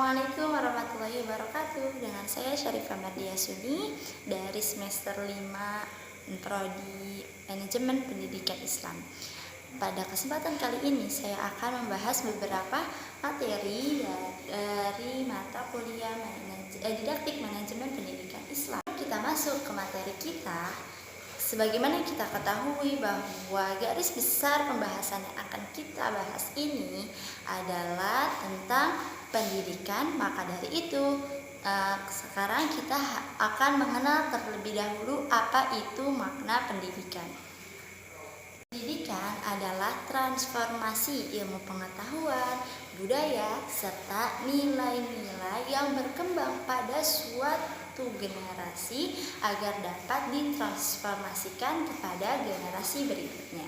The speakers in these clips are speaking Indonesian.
Assalamualaikum warahmatullahi wabarakatuh. Dengan saya Syarifah Mardia Suni dari semester 5 Prodi Manajemen Pendidikan Islam. Pada kesempatan kali ini saya akan membahas beberapa materi dari mata kuliah Didaktik Manajemen Pendidikan Islam. Kita masuk ke materi kita. Sebagaimana kita ketahui bahwa garis besar pembahasan yang akan kita bahas ini adalah tentang pendidikan, maka dari itu sekarang kita akan mengenal terlebih dahulu apa itu makna pendidikan. Pendidikan adalah transformasi ilmu pengetahuan, budaya, serta nilai-nilai yang berkembang pada suatu generasi agar dapat ditransformasikan kepada generasi berikutnya.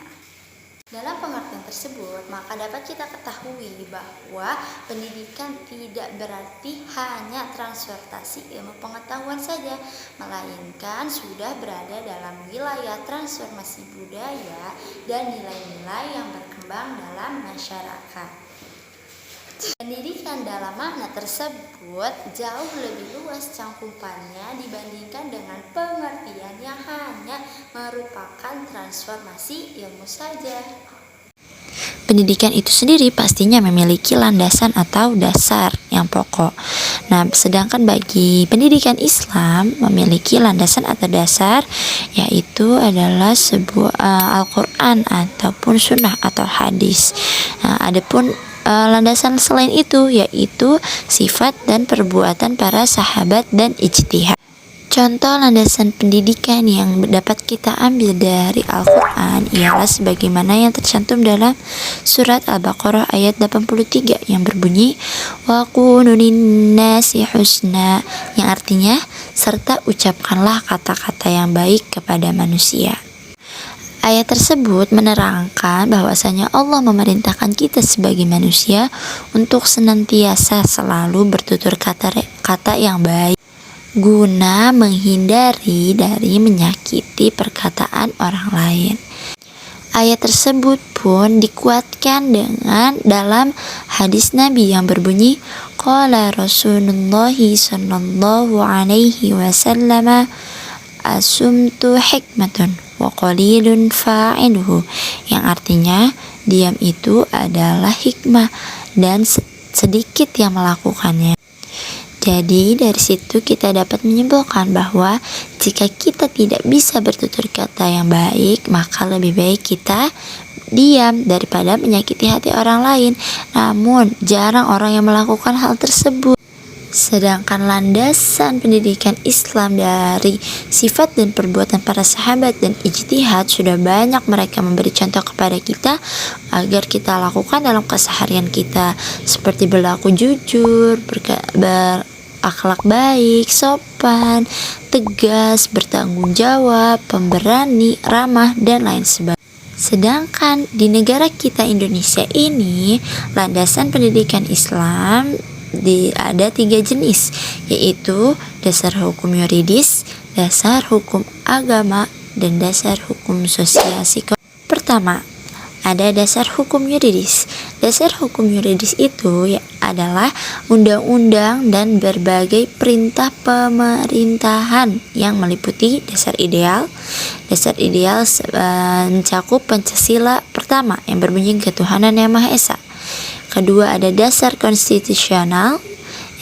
Dalam pengertian tersebut, maka dapat kita ketahui bahwa pendidikan tidak berarti hanya transportasi ilmu pengetahuan saja, melainkan sudah berada dalam wilayah transformasi budaya dan nilai-nilai yang berkembang dalam masyarakat. Pendidikan dalam makna tersebut jauh lebih luas cangkupannya dibandingkan dengan pengertian yang hanya merupakan transformasi ilmu saja. Pendidikan itu sendiri pastinya memiliki landasan atau dasar yang pokok. Nah, sedangkan bagi pendidikan Islam memiliki landasan atau dasar yaitu adalah sebuah Al-Quran ataupun sunnah atau hadis. Nah, adapun landasan selain itu yaitu sifat dan perbuatan para sahabat dan ijtihad. Contoh landasan pendidikan yang dapat kita ambil dari Al-Quran ialah sebagaimana yang tercantum dalam surat Al-Baqarah ayat 83 yang berbunyi wa qulu linnasi husna, yang artinya serta ucapkanlah kata-kata yang baik kepada manusia. Ayat tersebut menerangkan bahwasanya Allah memerintahkan kita sebagai manusia untuk senantiasa selalu bertutur kata yang baik guna menghindari dari menyakiti perkataan orang lain. Ayat tersebut pun dikuatkan dengan dalam hadis Nabi yang berbunyi qala Rasulullah sallallahu alaihi wasallam asumtu hikmatun wa qalilun fa'iluhu, yang artinya diam itu adalah hikmah dan sedikit yang melakukannya. Jadi dari situ kita dapat menyimpulkan bahwa jika kita tidak bisa bertutur kata yang baik, maka lebih baik kita diam daripada menyakiti hati orang lain. Namun jarang orang yang melakukan hal tersebut. Sedangkan landasan pendidikan Islam dari sifat dan perbuatan para sahabat dan ijtihad sudah banyak mereka memberi contoh kepada kita agar kita lakukan dalam keseharian kita, seperti berlaku jujur, berakhlak baik, sopan, tegas, bertanggung jawab, pemberani, ramah, dan lain sebagainya. Sedangkan di negara kita Indonesia ini, landasan pendidikan Islam ada 3 jenis, yaitu dasar hukum yuridis, dasar hukum agama, dan dasar hukum sosial psikologis. Pertama, ada dasar hukum yuridis. Dasar hukum yuridis itu adalah undang-undang dan berbagai perintah pemerintahan yang meliputi dasar ideal. Dasar ideal mencakup Pancasila pertama yang berbunyi ketuhanan yang Maha Esa. Kedua, ada dasar konstitusional,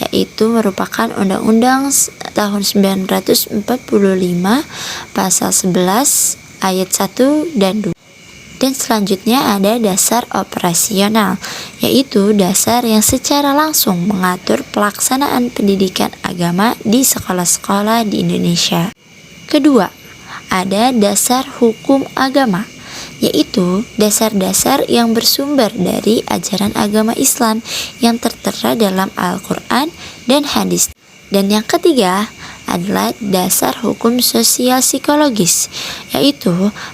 yaitu merupakan Undang-Undang tahun 1945 pasal 11 ayat 1 dan 2. Dan selanjutnya ada dasar operasional, yaitu dasar yang secara langsung mengatur pelaksanaan pendidikan agama di sekolah-sekolah di Indonesia. Kedua, ada dasar hukum agama, yaitu dasar-dasar yang bersumber dari ajaran agama Islam yang tertera dalam Al-Quran dan hadis. Dan yang ketiga adalah dasar hukum sosial psikologis, yaitu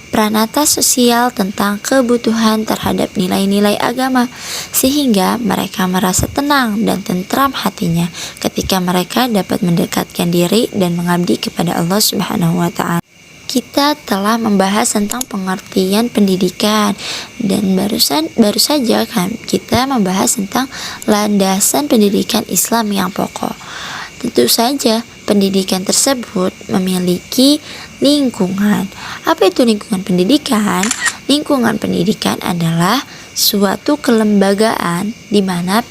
pranata sosial tentang kebutuhan terhadap nilai-nilai agama, sehingga mereka merasa tenang dan tentram hatinya ketika mereka dapat mendekatkan diri dan mengabdi kepada Allah Subhanahu wa Ta'ala. kita telah membahas tentang pengertian pendidikan, dan baru saja kan kita membahas tentang landasan pendidikan Islam yang pokok. Tentu saja pendidikan tersebut memiliki lingkungan. Apa itu lingkungan pendidikan? Lingkungan pendidikan adalah suatu kelembagaan di mana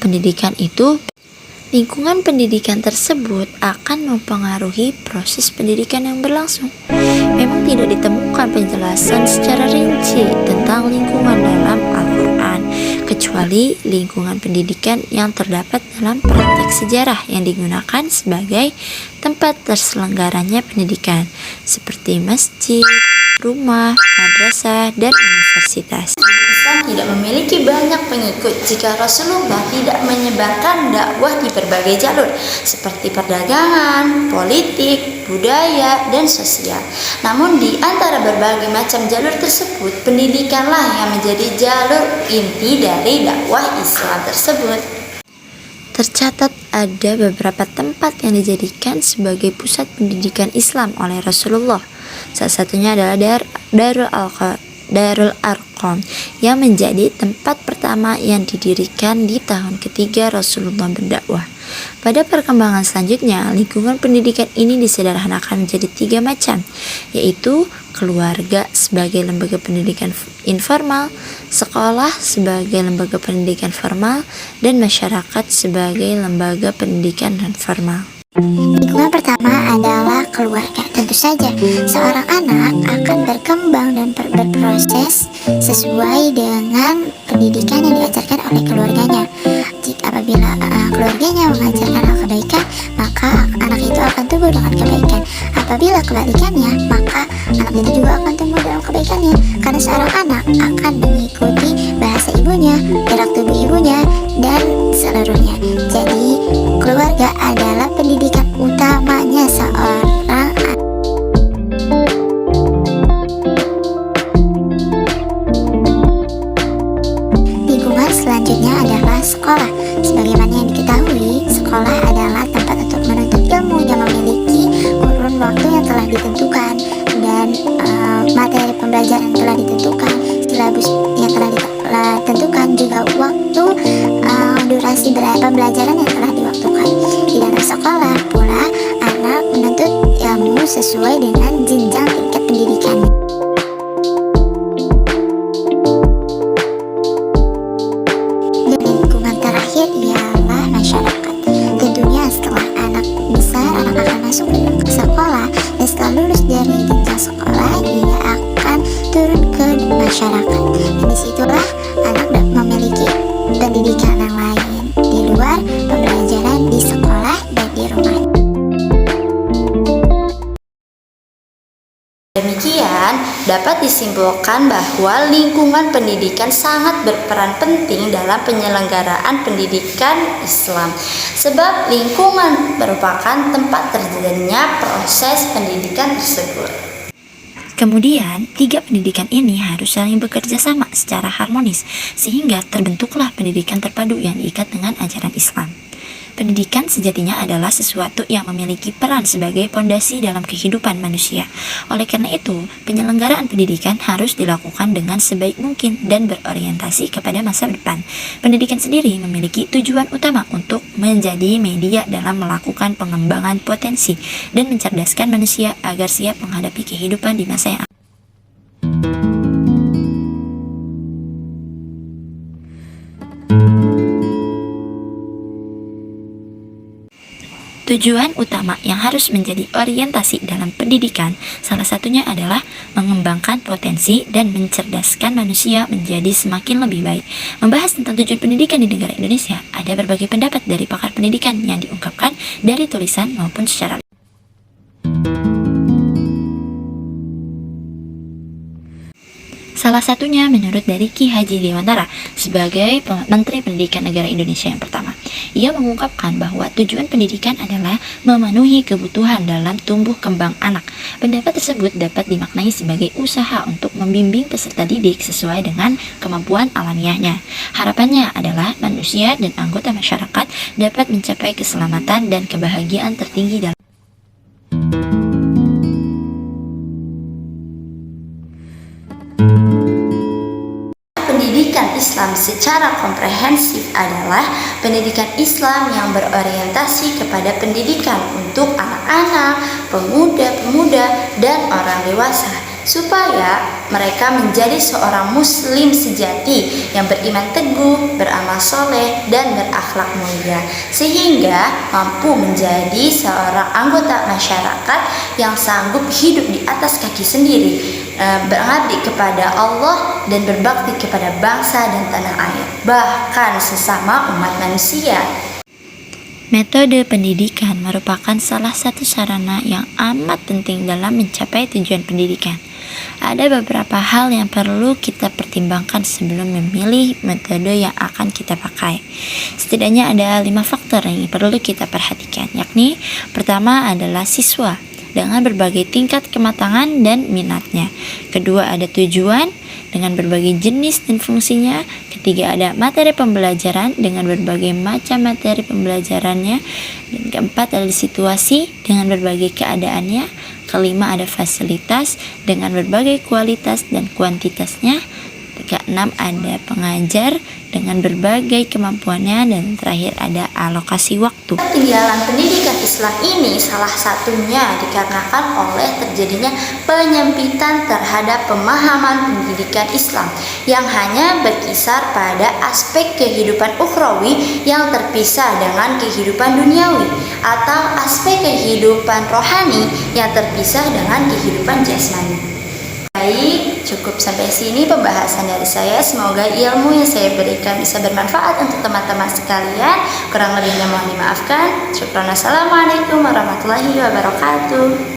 lingkungan pendidikan tersebut akan mempengaruhi proses pendidikan yang berlangsung. Memang tidak ditemukan penjelasan secara rinci tentang lingkungan dalam Al-Quran, kecuali lingkungan pendidikan yang terdapat dalam praktek sejarah yang digunakan sebagai tempat terselenggaranya pendidikan, seperti masjid, rumah, madrasah, dan universitas. Islam tidak memiliki banyak pengikut jika Rasulullah tidak menyebarkan dakwah di berbagai jalur seperti perdagangan, politik, budaya, dan sosial. Namun di antara berbagai macam jalur tersebut, pendidikanlah yang menjadi jalur inti dari dakwah Islam tersebut. Tercatat ada beberapa tempat yang dijadikan sebagai pusat pendidikan Islam oleh Rasulullah. Salah satunya adalah Darul Arqam yang menjadi tempat pertama yang didirikan di tahun ketiga Rasulullah berdakwah. Pada perkembangan selanjutnya, lingkungan pendidikan ini disederhanakan menjadi 3 macam, yaitu keluarga sebagai lembaga pendidikan informal, sekolah sebagai lembaga pendidikan formal, dan masyarakat sebagai lembaga pendidikan non formal. Lingkungan pertama adalah keluarga. Tentu saja, seorang anak akan berkembang dan berproses sesuai dengan pendidikan yang diajarkan oleh keluarganya. Apabila keluarganya mengajarkan hal kebaikan, maka anak itu akan tumbuh dengan kebaikan. Apabila kebalikannya, maka anak itu juga akan tumbuh dalam kebaikannya. Karena seorang anak akan mengikuti bahasa ibunya, gerak tubuh ibunya, dan seluruhnya. Jadi, keluarga adalah pendidikan utamanya seorang anak. Lingkungan selanjutnya adalah sekolah. Sebagaimana yang diketahui, sekolah adalah tempat untuk menuntut ilmu yang memiliki kurun waktu yang telah ditentukan dan materi pembelajaran yang telah ditentukan, silabus yang telah ditentukan, juga waktu durasi pembelajaran yang telah diwaktukan. Di dalam sekolah pula, anak menuntut ilmu sesuai dengan jenjang tingkat pendidikannya. Dan lingkungan terakhir ialah masyarakat. Tentunya setelah anak besar, anak akan masuk ke sekolah, dan setelah lulus dari jenjang sekolah, ia akan turun ke masyarakat. Dan disitulah anak memiliki pendidikan yang lain di luar pembelajaran di sekolah dan di rumah. Demikian, dapat disimpulkan bahwa lingkungan pendidikan sangat berperan penting dalam penyelenggaraan pendidikan Islam. Sebab lingkungan merupakan tempat terjadinya proses pendidikan tersebut. Kemudian, 3 pendidikan ini harus saling bekerja sama secara harmonis, sehingga terbentuklah pendidikan terpadu yang diikat dengan ajaran Islam. Pendidikan sejatinya adalah sesuatu yang memiliki peran sebagai pondasi dalam kehidupan manusia. Oleh karena itu, penyelenggaraan pendidikan harus dilakukan dengan sebaik mungkin dan berorientasi kepada masa depan. Pendidikan sendiri memiliki tujuan utama untuk menjadi media dalam melakukan pengembangan potensi dan mencerdaskan manusia agar siap menghadapi kehidupan di masa yang akan. Tujuan utama yang harus menjadi orientasi dalam pendidikan salah satunya adalah mengembangkan potensi dan mencerdaskan manusia menjadi semakin lebih baik. Membahas tentang tujuan pendidikan di negara Indonesia, ada berbagai pendapat dari pakar pendidikan yang diungkapkan dari tulisan maupun secara Salah satunya menurut dari Ki Haji Dewantara sebagai Menteri Pendidikan Negara Indonesia yang pertama. Ia mengungkapkan bahwa tujuan pendidikan adalah memenuhi kebutuhan dalam tumbuh kembang anak. Pendapat tersebut dapat dimaknai sebagai usaha untuk membimbing peserta didik sesuai dengan kemampuan alamiahnya. Harapannya adalah manusia dan anggota masyarakat dapat mencapai keselamatan dan kebahagiaan tertinggi dalam. Salah satunya menurut dari Ki Haji Dewantara sebagai Menteri Pendidikan Negara Indonesia yang pertama. Ia mengungkapkan bahwa tujuan pendidikan adalah memenuhi kebutuhan dalam tumbuh kembang anak. Pendapat tersebut dapat dimaknai sebagai usaha untuk membimbing peserta didik sesuai dengan kemampuan alamiahnya. Harapannya adalah manusia dan anggota masyarakat dapat mencapai keselamatan dan kebahagiaan tertinggi dalam secara komprehensif adalah pendidikan Islam yang berorientasi kepada pendidikan untuk anak-anak, pemuda-pemuda, dan orang dewasa, supaya mereka menjadi seorang muslim sejati yang beriman teguh, beramal soleh, dan berakhlak mulia, sehingga mampu menjadi seorang anggota masyarakat yang sanggup hidup di atas kaki sendiri, berabdi kepada Allah dan berbakti kepada bangsa dan tanah air, bahkan sesama umat manusia. Metode pendidikan merupakan salah satu sarana yang amat penting dalam mencapai tujuan pendidikan. Ada beberapa hal yang perlu kita pertimbangkan sebelum memilih metode yang akan kita pakai. Setidaknya ada 5 faktor yang perlu kita perhatikan, yakni pertama adalah siswa dengan berbagai tingkat kematangan dan minatnya. Kedua ada tujuan dengan berbagai jenis dan fungsinya. Ketiga ada materi pembelajaran dengan berbagai macam materi pembelajarannya. Dan keempat ada situasi dengan berbagai keadaannya. Kelima ada fasilitas dengan berbagai kualitas dan kuantitasnya. Keenam ada pengajar dengan berbagai kemampuannya, dan terakhir ada alokasi waktu. Ketinggalan pendidikan Islam ini salah satunya dikarenakan oleh terjadinya penyempitan terhadap pemahaman pendidikan Islam yang hanya berkisar pada aspek kehidupan ukhrawi yang terpisah dengan kehidupan duniawi, atau aspek kehidupan rohani yang terpisah dengan kehidupan jasmani. Baik, cukup sampai sini pembahasan dari saya. Semoga ilmu yang saya berikan bisa bermanfaat untuk teman-teman sekalian. Kurang lebihnya mohon dimaafkan. Syukran. Assalamualaikum warahmatullahi wabarakatuh.